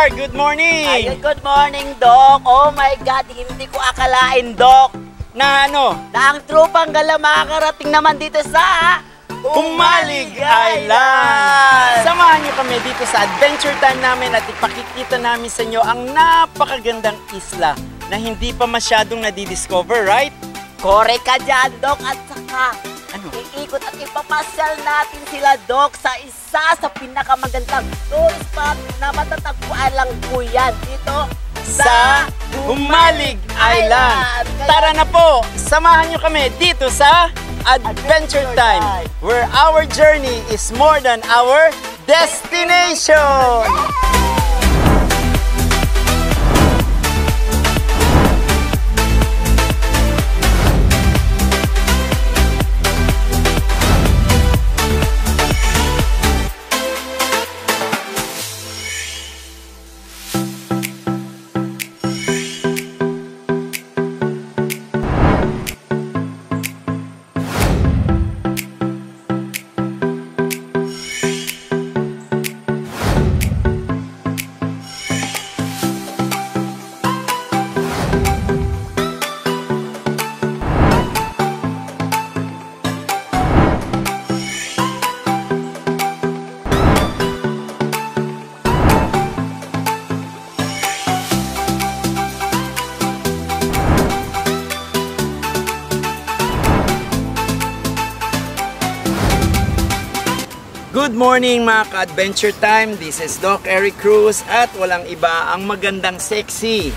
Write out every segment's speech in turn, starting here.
Sugar, good morning! Ayun, good morning, Doc. Oh my God, hindi ko akalain, Doc, Na ano? na ang trupang gala makakarating naman dito sa Humalig Island! Samahan nyo kami dito sa adventure time namin at ipakikita namin sa inyo ang napakagandang isla na hindi pa masyadong nadidiscover, right? Correct ka dyan, Doc. At saka, Ano? iikot at ipapasyal natin sila, Doc, sa isa sa pinakamagandang tourist spot na matatagpuan lang po yan dito Sa Humalig Island! Kaya- Tara na po! Samahan nyo kami dito sa Adventure Time, where our journey is more than our destination! Good morning mga ka-adventure time. This is Doc Eric Cruz at walang iba ang magandang sexy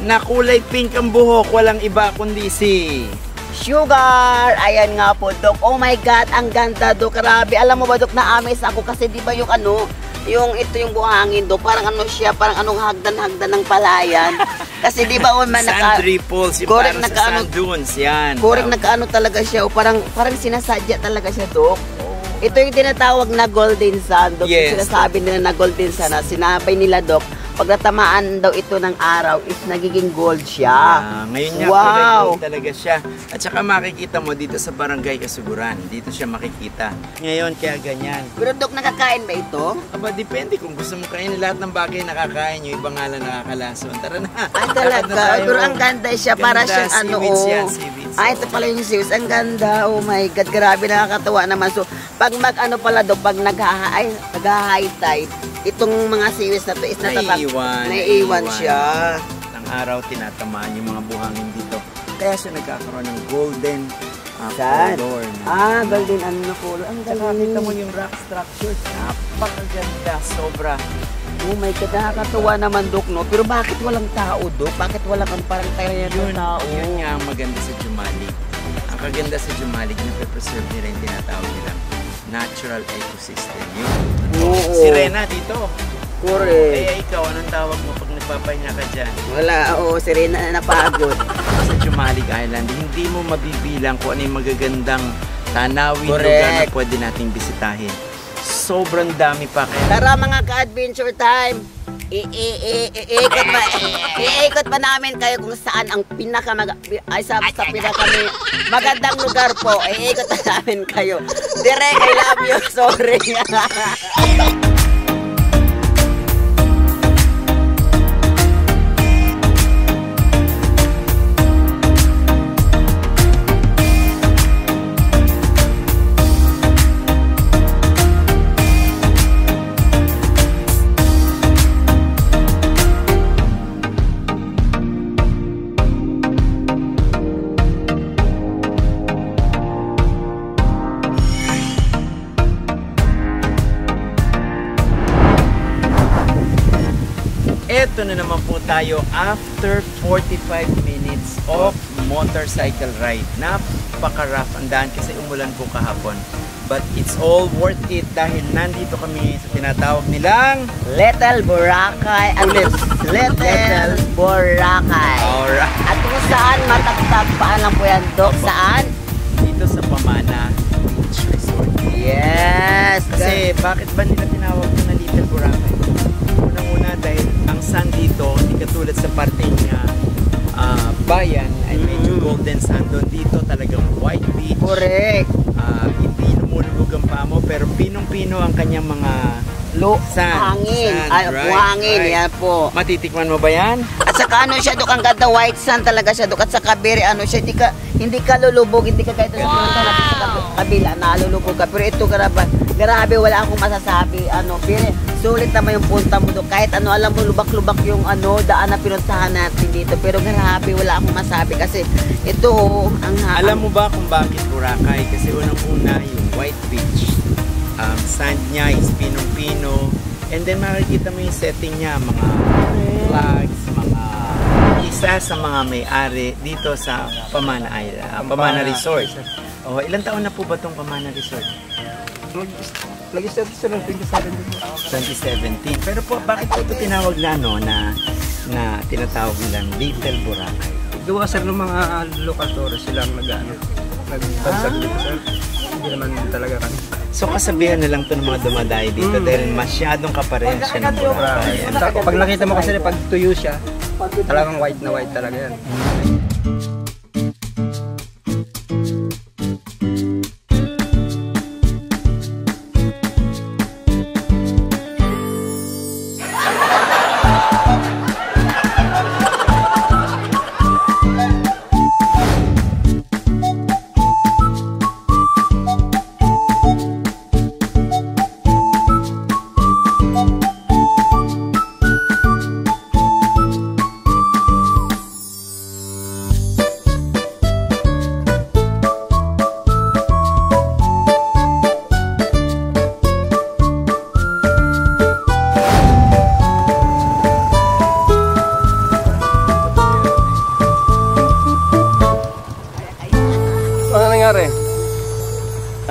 na kulay pink ang buhok. Walang iba kundi si Sugar! Ayan nga po, Doc. Oh my God, ang ganda, Doc. Grabe. Alam mo ba, Doc, na-amaze ako kasi di ba yung ano, yung buhangin, Doc, parang ano siya, parang anong hagdan-hagdan ng palayan. Kasi di ba, Sand Ripples, yung correct, parang sa sand dunes, yan. Correct, nakaano talaga siya, o parang sinasadya talaga siya, Doc. Ito yung tinatawag na golden sand, Doc. Yes. Yung sinasabi nila na golden sand, na sinabay nila, Doc, pag natamaan daw ito ng araw, is nagiging gold siya. Ngayon niya, Wow. kulay gold talaga siya. At saka makikita mo dito sa Barangay Kasuguran. Dito siya makikita. Ngayon, kaya ganyan. Pero, Doc, nakakain ba ito? Aba, depende kung gusto mo kainin lahat ng bagay nakakain. Yung ibang nga lang nakakalason. Tara na. Ay, talaga. Pero ang ganda siya, para Ganda, siyang ano, seaweeds oh. yan, seaweeds. Ay, ito pala yung seaweeds. Ang ganda. Oh my God, grabe, nakakatawa naman. So, pag mag-ano pala, Doc, pag nag-high tide, itong mga seaweeds na to is naiiwan siya. Ng araw, tinatamaan yung mga buhangin dito. Kaya siya nagkakaroon ng golden Saan? color. Golden ano na color. Ang Saka galing. kita mo yung rock structures. Napakaganda, sobra. Oh my God, nakakatawa naman, Doc, no? Pero bakit walang tao, Doc? Bakit walang parang tayo ng tao? Yun nga ang maganda sa Jumalig. Ang kaganda sa Jumalig, na-preserve nila yung tinatawag nilang natural ecosystem. Yun. Oo. Sirena dito. Correct. Kaya ikaw, anong tawag mo pag nagpapahinga ka dyan? Wala, oo, Serena na napagod. Sa Jumalig Island, hindi mo mabibilang kung ano yung magagandang tanawin Correct. lugar na pwede nating bisitahin. Sobrang dami pa kaya. Tara mga ka-adventure time, iikot pa namin kayo kung saan ang sa magandang lugar po. Iikot pa namin kayo. Direk, I love you. Sorry. Eto na naman po tayo after 45 minutes of motorcycle ride. Napaka-rough ang daan kasi umulan po kahapon. But it's all worth it dahil nandito kami sa tinatawag nilang Little Boracay. Little Boracay. Alright. At kung saan matatagpaan lang po yan, Doc? Saan? Dito sa Pamana Beach Resort. Yes. Kasi bakit ba nila tinawag ito na Little Boracay? Unang-una dahil ang sun dito, hindi katulad sa parting bayan ay medyo golden sand doon. Dito talagang white beach. Correct. Hindi lumulubog ang paa mo pero pinong-pino ang kanyang mga hangin. Sand, Ay, right, buhangin, right. yan po. Matitikman mo ba yan? At saka ano siya, Dok, ang ganda, white sand talaga siya, Dok. At saka very ano siya, hindi ka lulubog, hindi ka kahit sa kabila, nalulubog ka. Pero ito, grabe, wala akong masasabi. Ano, pero sulit naman yung punta mo, Dok. Kahit ano, alam mo, lubak-lubak yung ano, daan na pinuntahan natin dito. Pero grabe, wala akong masabi kasi ito, ang Alam mo ba kung bakit Boracay? Kasi unang-una yung white beach. Sand niya is pinong-pino. And then makikita mo yung setting niya, mga flags, mga isa sa mga may-ari dito sa Pamana Island, Pamana Resort. Oh, ilang taon na po ba tong Pamana Resort? Nag-start sila ng 2017. 2017. Pero po, bakit po ito tinawag na ano, na tinatawag nilang Little Boracay? Gawa sir ng mga local tourists silang nagbansag dito sir. Hindi naman talaga kami. So kasabihan na lang to ng mga dumadayo dito dahil masyadong kaparehensya ng Boracay. Pag nakita mo kasi pag tuyo siya, talagang white na white talaga yan. Ano nangyari?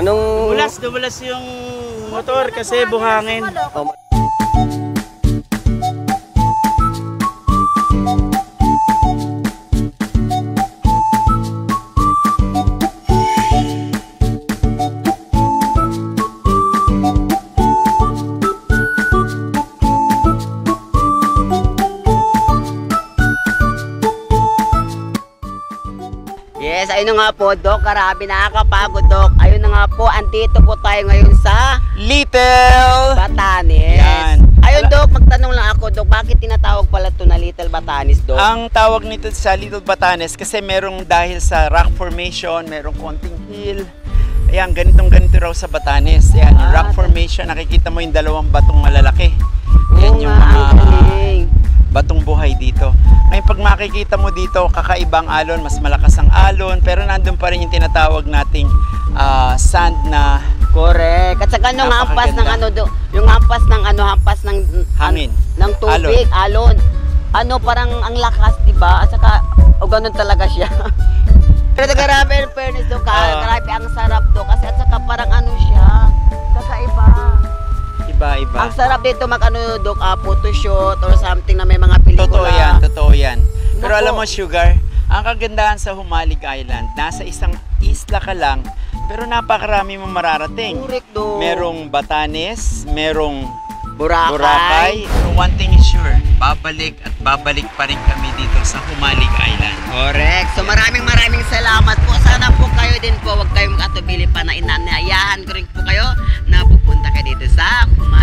Anong... Dumulas yung motor kasi buhangin. Yes, ayun na nga po, Dok. Grabe, nakakapagod, Dok. Ayun na nga po, andito po tayo ngayon sa Little Batanes. Yan. Ayun, Dok, magtanong lang ako, Dok, bakit tinatawag pala ito na Little Batanes, Dok? Ang tawag nito sa Little Batanes kasi merong dahil sa rock formation, merong konting hill. Ayan, ganito raw sa Batanes. Ayan, yung rock formation, nakikita mo yung dalawang batong malalaki. Yan yung mga batong buhay dito. Ngayon pag makikita mo dito, kakaibang alon, mas malakas ang alon, pero nandun pa rin yung tinatawag nating sand na correct. At saka yung hampas ng ano, yung hampas ng ano, hampas ng hangin, ng tubig, alon. Ano, parang ang lakas, di ba? At saka, ganun talaga siya. Pero grabe, in fairness, Dok, grabe ang sarap, Dok. Kasi at saka parang ano siya, kakaiba. iba-iba. Ang sarap dito mag-ano, Dok, photoshoot or something na may mga pelikula. Totoo yan. Pero Naku. alam mo, Sugar, ang kagandahan sa Humalig Island, nasa isang isla ka lang, pero napakarami mong mararating. Correct, Dok. Merong Batanes, merong Boracay. Boracay. Pero one thing is sure, babalik at babalik pa rin kami dito sa Humalig Island. Correct. So maraming salamat po. Sana po kayo din po, huwag kayong makatubili pa na inanayahan ko rin po kayo na pupunta kayo dito sa Humalig.